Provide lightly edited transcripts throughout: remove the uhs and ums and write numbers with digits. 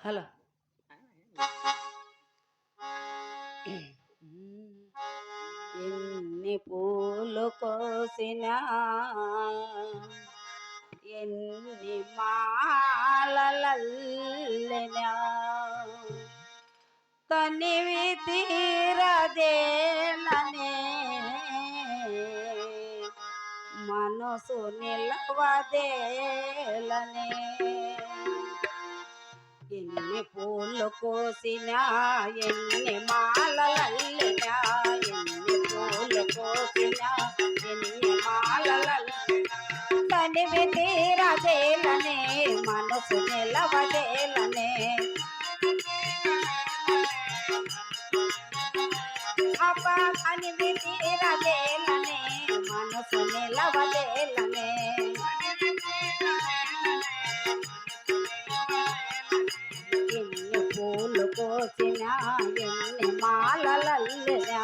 Hello ఎన్ని పూలు కోసినా ఎన్ని మాలలల్లినా తనివి తీరదేలనే మనసు నిలవదేలనే ఎన్ని పూలు కోసినా ఎన్ని మాలలల్లినా ఎన్ని పూలు కోసినా ఎన్ని మాలలల్లినా తనివి తీరదేలనే మనసు నిలవదేలనే అబ్బా తనివి తీరదేలనే మనసు నిలవదేలనే ఎన్ని పూలు కోసినా ఎన్ని మాలలల్లినా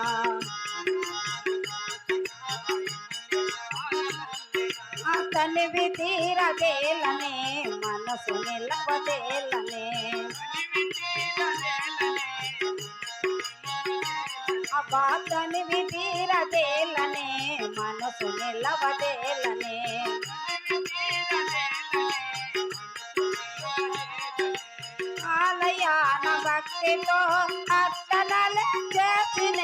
తనివి తీరదేలనే మనసు నిలవదేలనే అబ్బా తనివి తీరదేలనే మనసు నిలవదేలనే ఆలయాన భక్తితో అర్చనలు చేసిన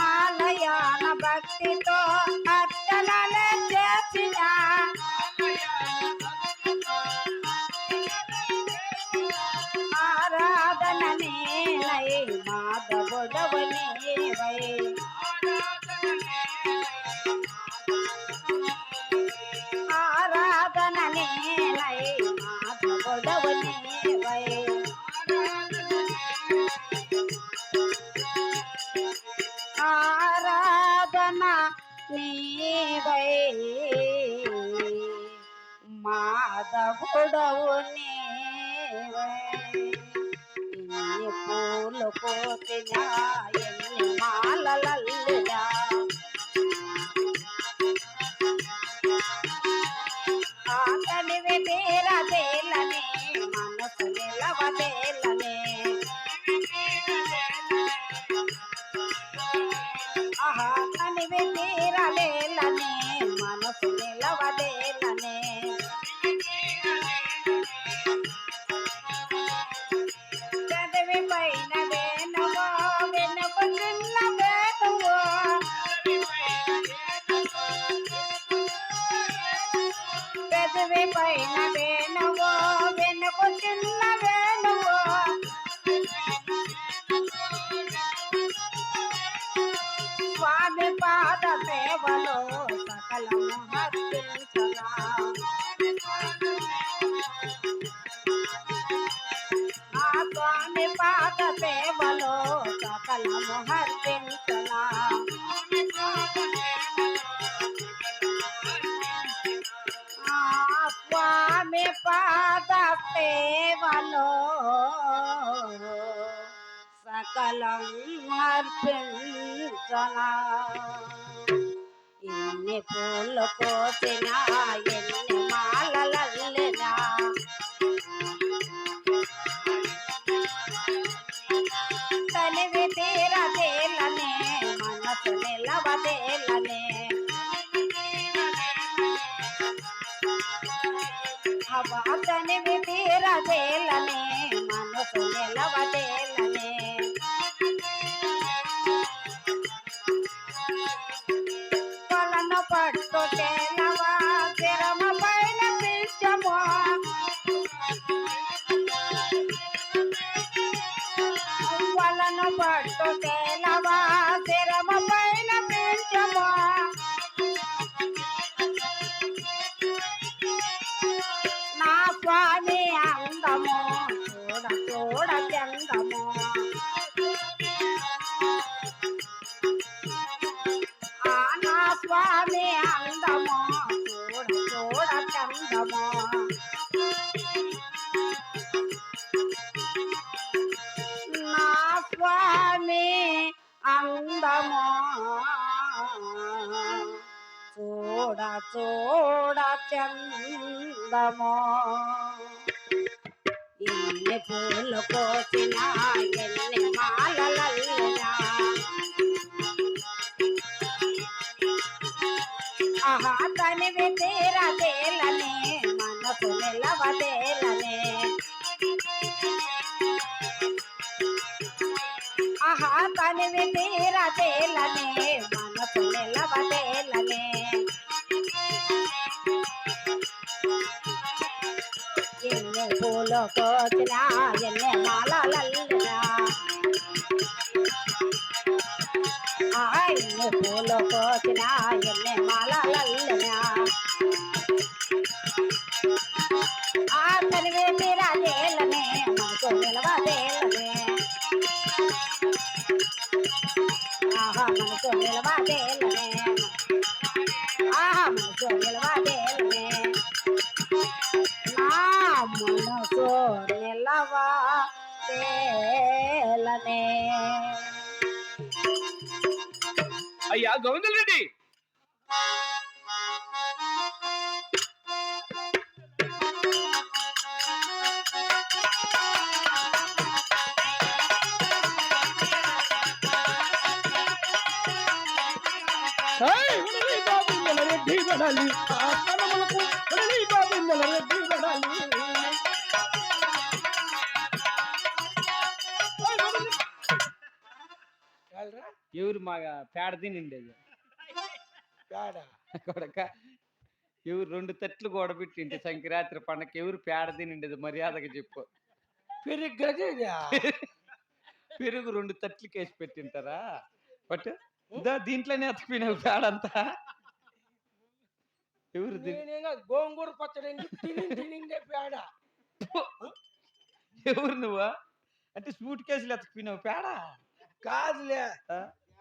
ఆలయాన భక్తితో అర్చనలు చేసిన ఆరాధన నేలై మాధవుడవనేవై ఆరాధన నేలై మాధవుడవనేవై ఆరాధన నీవై మాధవుడవు నీవై ఎన్ని పూలు కోసినా ఎన్ని మాలలల్లినా తనివి తీరదేలనే మనసు నిలవదేలనే ఆహా తనివి తీరదేలనే మనసు నిలవదేలనే చదివి పైన వేణువో వెనుకు చిన్న వేణువో పెదవి పైన వేణువో వెనుకు చిన్న వేణువో స్వామి పాద సేవలో సకలము హర్షించనా ఆ స్వామి పాద సేవలో సకలము హర్షించనా స్వామి పాద సేవలో సకలం అర్పించనా ఎన్ని పూలు కోసినా ఎన్ని మాలలల్లినా తనివి తీరదేలనే మనసు నిలవదేలనే అబ్బా తనివి తీరదేలనే మనసు నిలవదేలనే కొలను పట్టు తేలవా శిరమ పైన పిచ్చమో కొలను పట్టు తేలవా శిరమ పైన పిచ్చమో నా స్వామి అందము చూడ చూడ చందము నా స్వామి అందము చూడ చూడ చందము నా స్వామి అందము చూడ చూడ చందమో ఎన్ని పూలు కోసినా ఎన్ని మాలలల్లినా ఆహా తనివి తీరదేలనే మనసు నిలవదేలనే ఆహా తనివి తీరదేలనే మనసు నిలవదేలనే ఎన్ని పూలు కోసినా ఎన్ని మాలలల్లినా ఎన్ని పూలు కోసినా ఎన్ని మాలలల్లినా తనివి తీరదేలనే మనసు నిలవదేలనే మనసు నిలవదేలనే మనసు నిలవదేలనే నా మనసు నిలవదేలనే. అయ్యా గోవిందుల రెడ్డి, రెడ్డి గడాలి రెడ్డి గడాలి ఎవరు మా పేడ తినిండేది పేడ కొడక ఎవరు 2 తట్లు కూడబెట్టింటే సంక్రాంతి పండగ ఎవరు పేడ తినిండేది మర్యాదగా చెప్పు. పెరుగు 2 తట్లకి వేసి పెట్టింటారా బట్ దీంట్లోనే అతికిపోయినావు పేడంతా. ఎవరు గోంగూర పచ్చడి పేడ ఎవరు నువ్వా అంటే సూట్ కేసులు ఎత్తుకుపోయినావు పేడ కాదులే.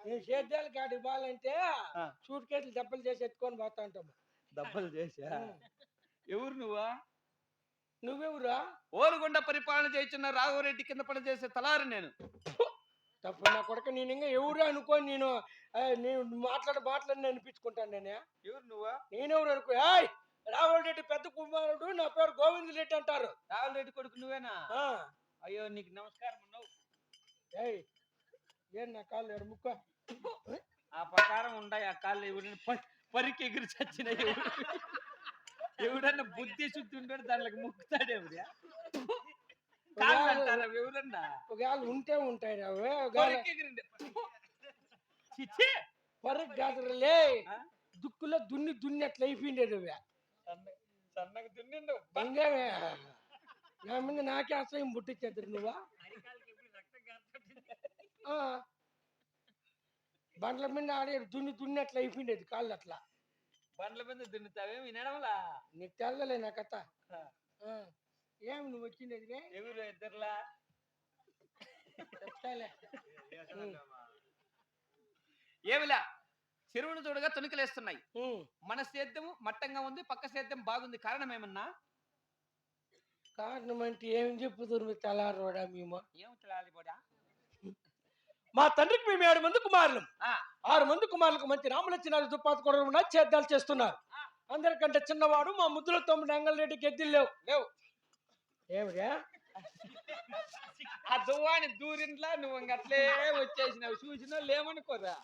నేను సేద్యాల కాడికి పోవాలంటే సూట్ కేసులు దెబ్బలు చేసి ఎత్తుకొని పోతా ఉంటాము. దెబ్బలు చేసా ఎవరు నువ్వా? నువ్వెవరా? ఓలుగొండ పరిపాలన చేస్తున్న రాఘవరెడ్డి కింద పని చేసే తలారి నేను. తప్పు నా కొడుక, నేను ఇంకా ఎవరు అనుకోని నేను మాట్లాడి అనిపించుకుంటాను. నేనే ఎవరు నువ్వా? నేనెవరు అనుకో. రాఘవరెడ్డి పెద్ద కుమారుడు, నా పేరు గోవింద రెడ్డి అంటారు. రాఘవరెడ్డి కొడుకు నువ్వేనా? అయ్యో నీకు నమస్కారం. ఏం నా కాళ్ళు ఎవరు ముక్క ఆ ప్రకారం ఉండాయి. ఆ కాళ్ళు ఎవరైనా పరికి ఎగిరి చచ్చిన ఎవడన్నా బుద్ధి శుద్ధి ఉంటాడు దానికి ముక్కుతాడు. ఎవరా ఎవరన్నా ఒకవేళ ఉంటే ఉంటాయి. పరికి కాదులే, దుక్కులో దున్ని అట్లా అయిపోయిండేది. సన్నగా దున్నిండు నా మీద నాకే అసహ్యం పుట్టించేద్దరు. నువ్వా బండ్ల మీద ఆడే దున్ని అట్లా అయిపోయిండేది కాళ్ళు. అట్లా బండ్ల మీద దున్నుతావేమి నడవలా? నీకు తెల్లలే నా కథ. ఏమి నువ్వు వచ్చిండేది? ఎవరు ఇద్దరులా ఏమిలా చెరువును చూడగా తొణికలేస్తున్నాయి. మన సేద్యము మట్టంగా ఉంది, పక్క సేద్యం బాగుంది. కారణం ఏమన్నా? కారణం అంటే ఏం చెప్పుతారు? మీ తలారోడా మేము ఏం తలారిపోడా? మా తండ్రికి మేము 7 మంది కుమారులు. 6 మంది కుమారులకు మంచి రామలక్ష్మణ దుప్పాతి కొడవకుండా చేద్దాలు చేస్తున్నారు. అందరికంటే చిన్నవాడు మా ముద్దుల తమ్ముడు అంగళరెడ్డికి ఎద్దులు లేవు. ఏమిగా ఆ దువ్వాని దూరింట్లా నువ్వు అట్లే వచ్చేసినావు. చూసినా లేమనుకోరా.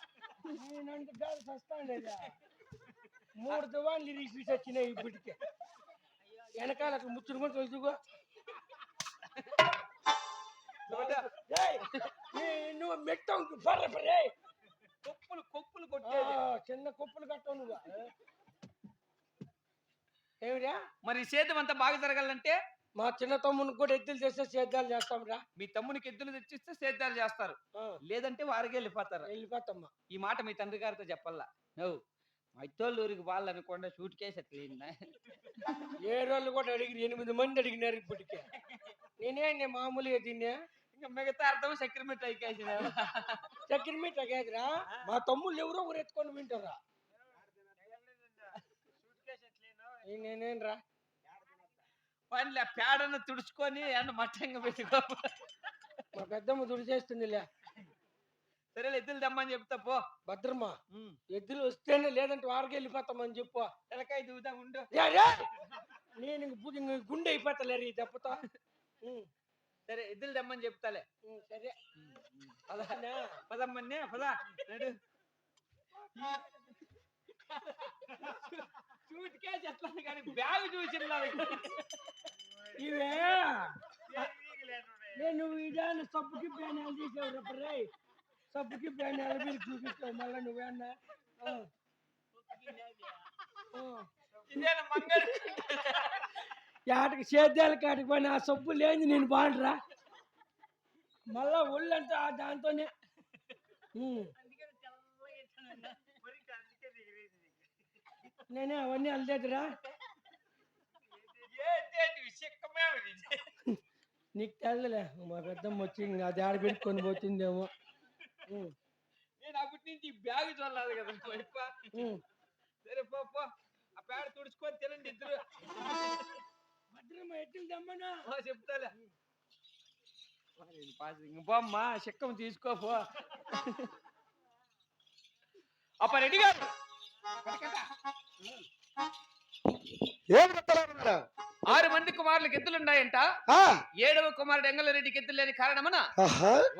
వస్తాండేదా 3 దువ్వాన్లు ఇరిసి వచ్చినాయి. ఇప్పటికే వెనకాల అట్లా ముచ్చుడు కూడా తెలుసుకో. నువ్వు మెట్టం కొప్పులు కొట్టే చిన్న కొప్పులు కట్టవు నువ్వు. ఏమిరా మరి సేద్యం అంతా బాగా జరగాలంటే మా చిన్న తమ్మునికి కూడా ఎద్దులు చేస్తే సేద్యాలు చేస్తాం రా. మీ తమ్మునికి ఎద్దులు తెచ్చిస్తే సేద్యాలు చేస్తారు, లేదంటే వారికి వెళ్ళిపోతామ్మా. ఈ మాట మీ తండ్రి గారితో చెప్పల్లా. నువ్వు మత్తోళ్ళు ఊరికి వాళ్ళనుకోండి షూట్ కేసు ఎట్లా 7 రోజులు కూడా అడిగిరు. 8 మంది అడిగినారు ఇప్పటికే. నేనే మామూలుగా తిన్నా. ఇంకా మిగతా అర్థం చక్కెరమిట్ ఎక్కేసిన. చక్కెరమిట్ ఎక్కేదిరా. మా తమ్ముళ్ళు ఎవరో ఊరు ఎత్తుకొని వింటారా. నేనేనరా పనిలే పేడను తుడుచుకొని మట్టంగా పెట్టుకో. మా పెద్దమ్మ తుడిచేస్తుందిలే. సరే ఎద్దులు దమ్మని చెప్తా పో. భద్రమ్మా ఎద్దులు వస్తేనే లేదంటే వారికి వెళ్ళిపోతామని చెప్పు. తెలకాయ దిగుతా ఉండు. నేను ఇంక గుండె అయిపోతలేరు ఈ దెబ్బతో. సరే ఎద్దులు దమ్మని చెప్తాలే. సరే పదమ్మన్నే పదా నడు. సూట్ కేసు ఎట్లా కానీ బ్యాగ్ చూసిందా ఇవే నేను ఇదాన్ని సబ్బుకి ప్యానాలు తీసేవు రేపరే. సబ్బుకి ప్యానాలు మీరు చూపిస్తావు మళ్ళీ నువ్వేనా ఆటకి సేద్యాల కాటికి పోయిన ఆ సబ్బు లేని నేను బాగుంటరా మళ్ళా ఒళ్ళంతా దాంతోనే. నేనే అవన్నీ అల్లేదురా నీకు తెల్లలే మా పెద్దమ్మ వచ్చి ఇంకా అది ఆడ పెట్టుకొని పోతుందేమో. నేను అప్పటి నుంచి బ్యాగ్ చూడలేదు కదా. సరే పో ఆ పేడ తుడుచుకొని తినండి ఇద్దరు. భద్రమ్మ ఎట్లు దమ్మనా చెప్తాలే. పోమ్మా చెక్కం తీసుకోపో. అప్ప రెడ్డి గారు ఏం 6 మంది కుమారులకు ఎద్దులున్నాయంట. 7వ కుమారుడు ఎంగళరెడ్డికి ఎద్దులు లేని కారణమున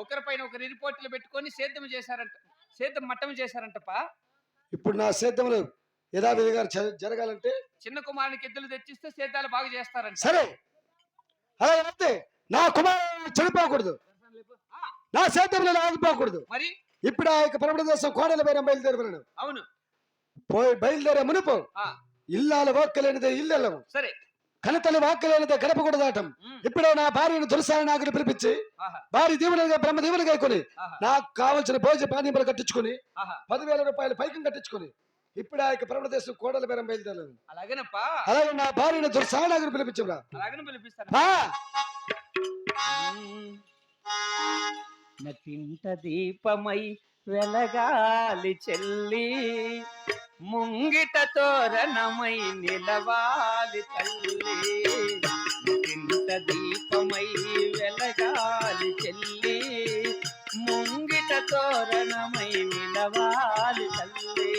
ఒకరిపైన ఒకరు రిపోర్టులు పెట్టుకొని సేద్యం చేశారంట. సేద్యం మట్టం చేశారంటపా. ఇప్పుడు నా సేద్యములు యథావిధిగా జరగాలంటే చిన్న కుమారునికి ఎద్దులు తెచ్చిస్తే సేద్యాలు బాగా చేస్తారంట. సరే అలాగే నా కుమారుడు చనిపోకూడదు, నా సేద్యంలో ఆగిపోకూడదు. మరి ఇప్పుడు ఆ యొక్క పరమణ దేశం కోడల పైన బయలుదేరమను. అవును బయలుదేరే మునుపు ఇల్లాల వాక్కలేనిదే ఇల్లెళ్ళము, సరే కనతల్లి వాక్కలేనిదే గడప కూడా దాటం. ఇప్పుడే నా భార్యను దురసారి నాకుని పిలిపించి భార్య దీవులుగా బ్రహ్మ దీవులుగా కొని నాకు కావలసిన భోజన పానీయాలు కట్టించుకుని 10,000 రూపాయలు పైకం కట్టించుకుని ఇప్పుడు ఆ యొక్క పరమణ దేశం కోడల పేరం బయలుదేరాను. అలాగేనప్పా. అలాగే నా భార్యను దురసారి నాకుని పిలిపించరా. అలాగనే పిలిపిస్తాను. నటింట దీపమై వెలగాలి చెల్లి, ముంగిట తోరణమై నిలవాలి తల్లి. నటింట దీపమై వెలగాలి చెల్లి, ముంగిట తోరణమై నిలవాలి తల్లి.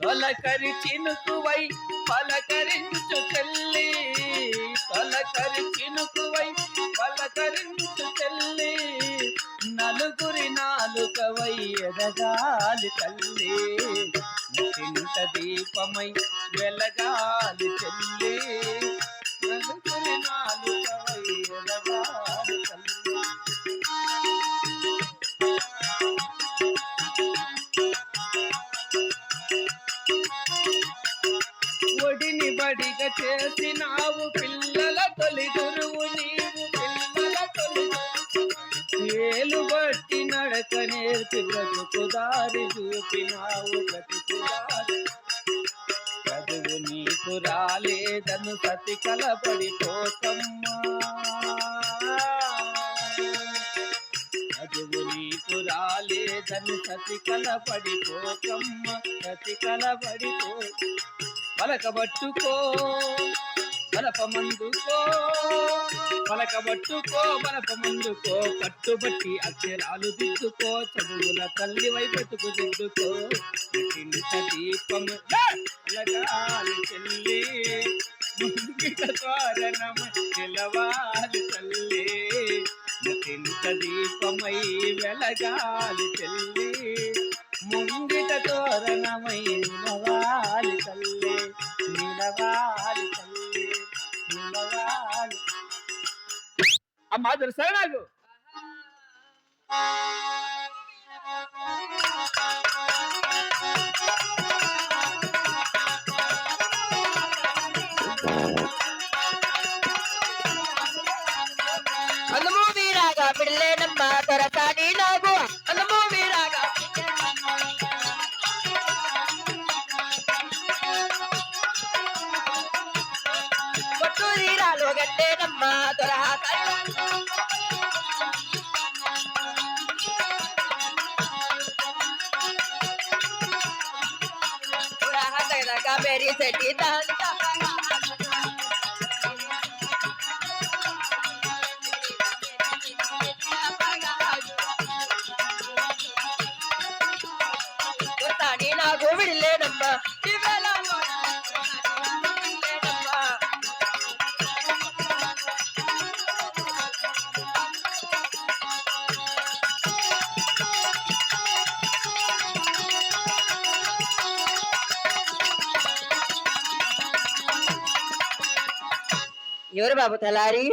తొలకరి చినుకువై పలకరించు చెల్లి, తొలకరి చినుకువై పలకరించు చెల్లి, నలుగురి నాలుకవై ఎదగాలి తల్లి. నటింట దీపమై వెలగాలి చెల్లి, నలుగురి నాలుకవై ఎదగాలి తల్లి. ఒడిని బడిగా చేసినావు పిల్లల తొలి గురువు నీవు, పిల్లల తొలి ఏలు బట్టి నడక నేర్పి బ్రతుకు దారి చూపినావు, బ్రతుకు దారి. చదువు నీకు రాలేదను సతి కలబడిపోకమ్మా, చదువు నీకు రాలేదని సతి కలబడిపోకమ్మ, సతి కలబడిపో. పలకబట్టుకో బలపమందుకో, పలకబట్టుకో బలపమందుకో, పట్టుబట్టి అక్షరాలు దిద్దుకో, చదువుల తల్లి వైపెట్టుకు దిద్దుకో. నటింట దీపము వెలగాలి చెల్లి, ముంగిట తోరణమై నిలవాలి తల్లి. నటింట దీపమై వెలగాలి చెల్లి, ముంగిట తోరణమై నిలవాలి తల్లి, నిలవాలి తల్లి, నిలవాలి. అమ్మా తెలుసా నాకు అందమూ వీరాగా బిడ్డలేనమ్మా దొరసాని నాకు, అందమూ వీరాగా కొట్టు వీరాలు గట్టేనమ్మా దొరహాక కావేరి శెట్టి ఎవరు బాబు తలారి?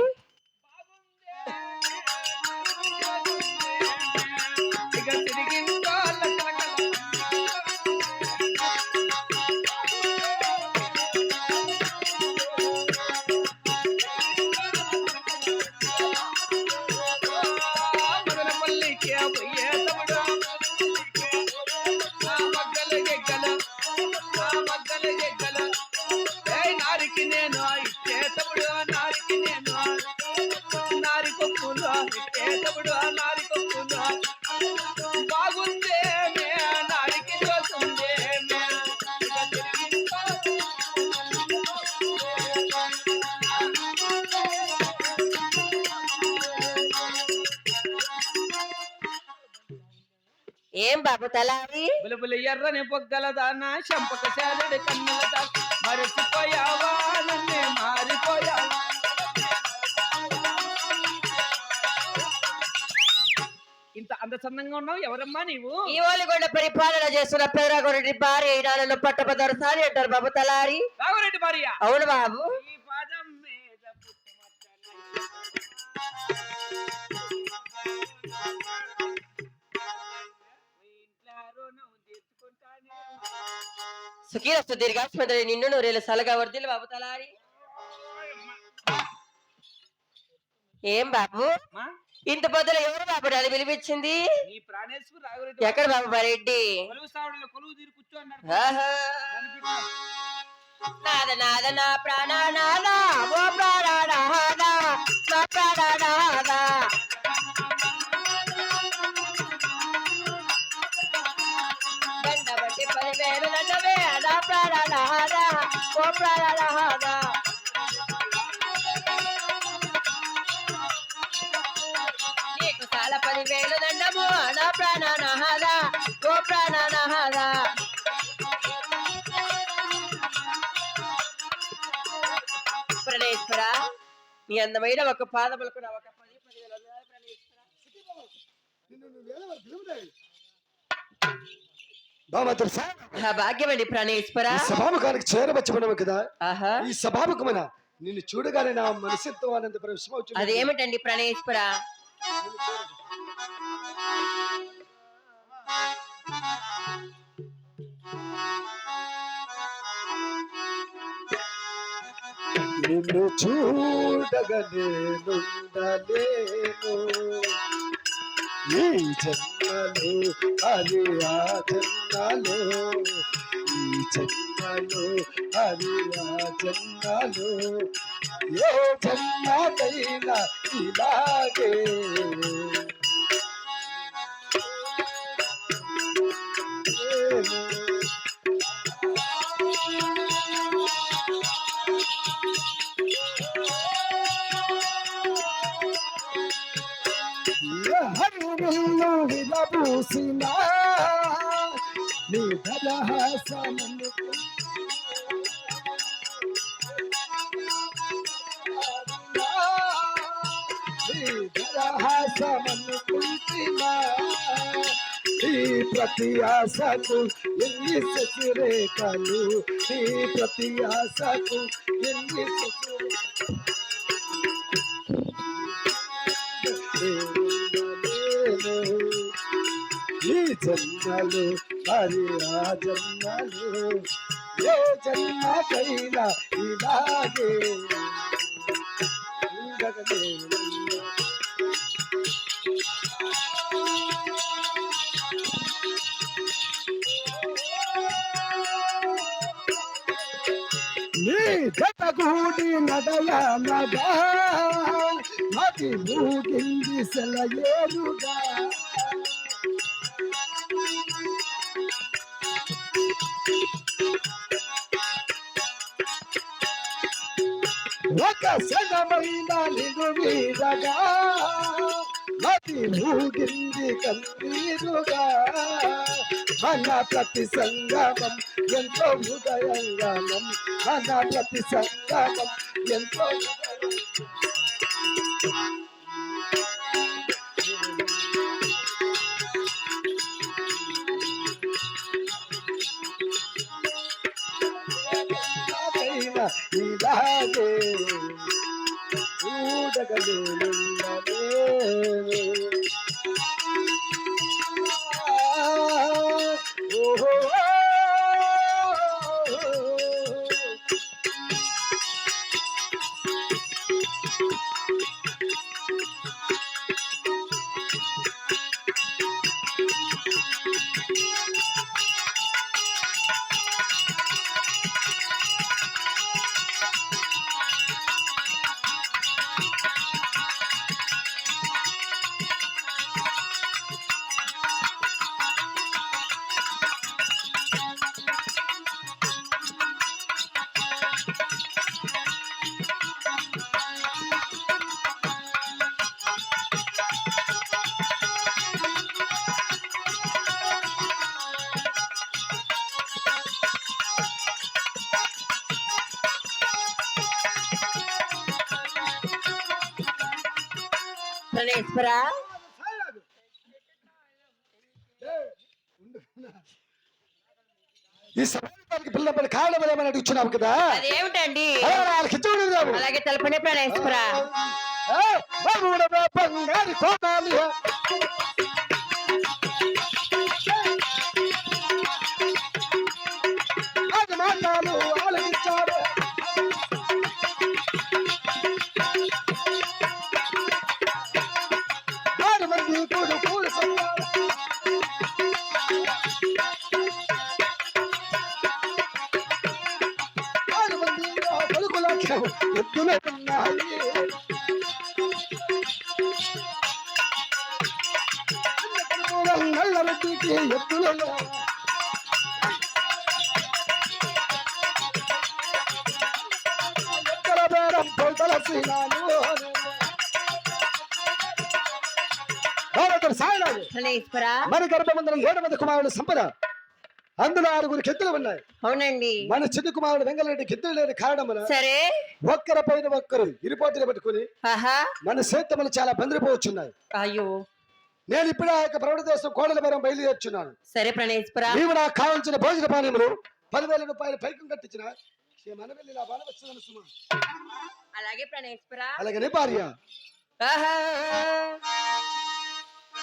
ఇక తిరిగిందో మదనపల్లికి పోయే తమ్ముడు నా మగ్గల గెగ్గలు నారికి నేను ఇచ్చే తమ్ముడు నారికి నేను నారి కొప్పులు ఇచ్చే తమ్ముడు నారి కొప్పులు బాగుందే నారికి చూస్తుందే ఏం బాబు తలారి? బులబుల ఎర్రని పొగ్గల దాన శంపక శాలుడి కన్నుల దాన మరచిపోయావా నన్నే మారిపోయావా ఇంత అందచందంగా ఉన్నావు ఎవరమ్మా నీవు? ఈ ఓలిగొండ పరిపాలన చేస్తున్న పేరాగొరెడ్డి భార్య ఈనాలలో పట్టపదరసారి అంటారు బాబు తలారి. రాఘవరెడ్డి భార్య? అవును బాబు. ఈ పాదం మీద సుఖీరస్తు దీర్ఘాస్పత్రి నిన్ను నూరేళ్ళు సలగా వర్దిలు బాబు తలారి. ఏం బాబు ఇంత పొద్దున ఎవరు బాబు నన్ను పిలిపించింది? ఎక్కడ బాబు మరెడ్డి? నాద నాద నా ప్రాణనాద ఓ ప్రాణనాద నా ప్రాణనాద దండబట్టి 10,000 దండవే నా ప్రాణనాద ఓ ప్రాణనాద నీకు చాలా 10,000 దండము నా ప్రాణనాద ఓ ప్రాణనాద ప్రణేశ్వర నీ అందమైన ఒక పాదములకు నా ఒక 10,000 భాగ్యమండి ప్రణేశ్వర. సభాముఖానికి చేరవచ్చుకున్నావు కదా. ఆహా ఈ సభాముఖమైన నిన్ను చూడగానే నా మనసుతో ఆనంద ప్రవేశం. అదేమిటండి ప్రణేశ్వర? నిన్ను చూడగా నేనుండలేను ఈ జన్మలో అది ఆ జన్మలో ఈ జన్మలో అది ఆ జన్మలో ఏ జన్మకైనా ఇలాగే విలబూసిన నీ దరహాసమను దరహాసమనుకుంటున్నా ఈ ప్రతి ఆశకు ఎన్ని శశిరేఖలు ఈ ప్రతి ఆశకు ఎన్ని ఈ జన్మలు మరి ఆ జన్మలు ఏ జన్మకైనా ఇలాగే నీ జతగూడి నడయనగా అది మూగింది సెలయేరుగా ఒక సగమైన నిన్ను మీదగా అది మూగింది కన్నీరుగా మన ప్రతి సంగమం ఎంతో హృదయంగమం మన ప్రతి సంగమం ఎంతో ఇలాగే చూడగలేనున్నదేమి. ఓహో ప్రణేశ్వర ఈ సమయానికి పిల్లపడి కారణం ఏమని అడుగుతున్నావు కదా. అదేమిటండి? వాళ్ళకి ఇచ్చేవాడు రావు. అలాగే తెలపండి ప్రణేశ్వర. బంగారు కోటాలి అది మాటలు ఆలకించాడు. ఆరు మంది కొడుకులు సయ్యారు. ఆరు మంది కొడుకులకు ఎత్తులు ఉన్నాయి. నల్లరెడ్డికి ఎత్తులలో ఎక్కడ బేరం పొందలసినాను. సాయనాడు ప్రణేశ్వర. మన గర్భమందరం 7 మంది కుమారుడు సంపద, అందులో 6 ఎద్దులు ఉన్నాయి. అవునండి. మన చిన్న కుమారుడు వెంగళరెడ్డికి ఎద్దులు లేని కారణమున సరే. ఒక్కరి పైన ఒక్కరు ఇరుపోతులు పెట్టుకుని ఆహా. మన సేత్తములు చాలా బందిరిపోవచ్చున్నాయి. అయ్యో. నేను ఇప్పుడు ఆ యొక్క ప్రవణ దేశం కోడల బేరం బయలుదేరుచున్నాను. సరే ప్రణేశ్వర. నీవు నాకు కావాల్సిన భోజన పానీయములు 10,000 రూపాయలు పైకం కట్టించిన మన వెళ్ళి నా బాల వచ్చిందని సుమా. అలాగే ప్రణేశ్వర. అలాగనే భార్య. ఆహా.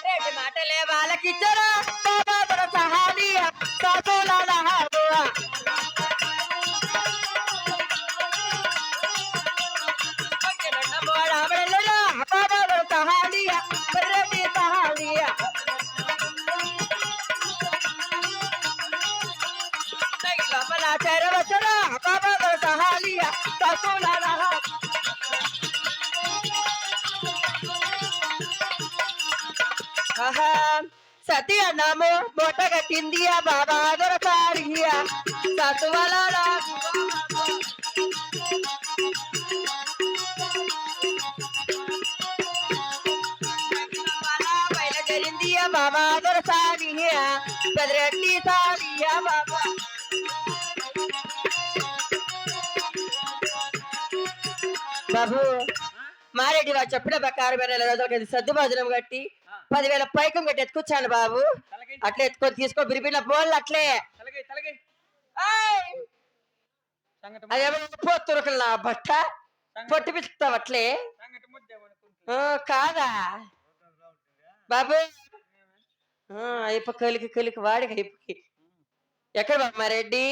రెండు మాటలే వాళ్ళకిచ్చరా బాబా సహానియ సాసోలాల హాబువా. బాబా సహానియ రెడ్డి సహానియ లోపల చేరవచ్చరా బాబా సహానియ సాసోలాల హాబు. ఆహా. సతీ అన్నాము మూట కట్టింది ఆ బాబా దొరకాడియా సత్వల బయలుదేరింది ఆ బాబా దొరసానియా పెదరెడ్డి సానియా బాబా. బాబు మారెడ్డి వారు చెప్పిన ప్రకారం 2 రోజులకి సద్దు భోజనం కట్టి 10,000 పైకం కట్టి ఎత్తుకొచ్చాను బాబు. అట్లా ఎత్తుకొని తీసుకో బిరిపిన పోళ్ళు అట్లే. అదేమో పోతురుకులు నా బట్ట పొట్టి పిస్తావు అట్లే. కాదా బాబు? అయిపో కలికి కలికి వాడికి అయిపోయి ఎక్కడ బాబు మారెడ్డి?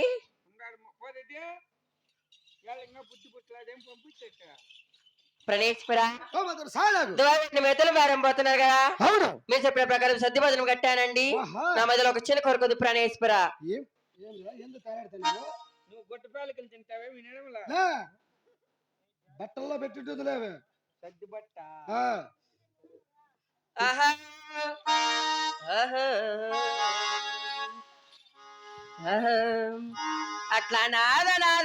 ప్రణేశ్వర. మెదలు వారం పోతున్నారు కదా. మీరు చెప్పిన ప్రకారం సద్ది భోజనం కట్టానండి. నా మధ్యలో ఒక చిన్న కొరకు ఉంది ప్రణేశ్వర. నువ్వు గొట్టు పేలకలు తింటావే వినడంలా. బట్టల్లో పెట్టులేవే సద్ది బట్ట. ఆహా. ఆహా. ఆహా. అట్లా నాద నాద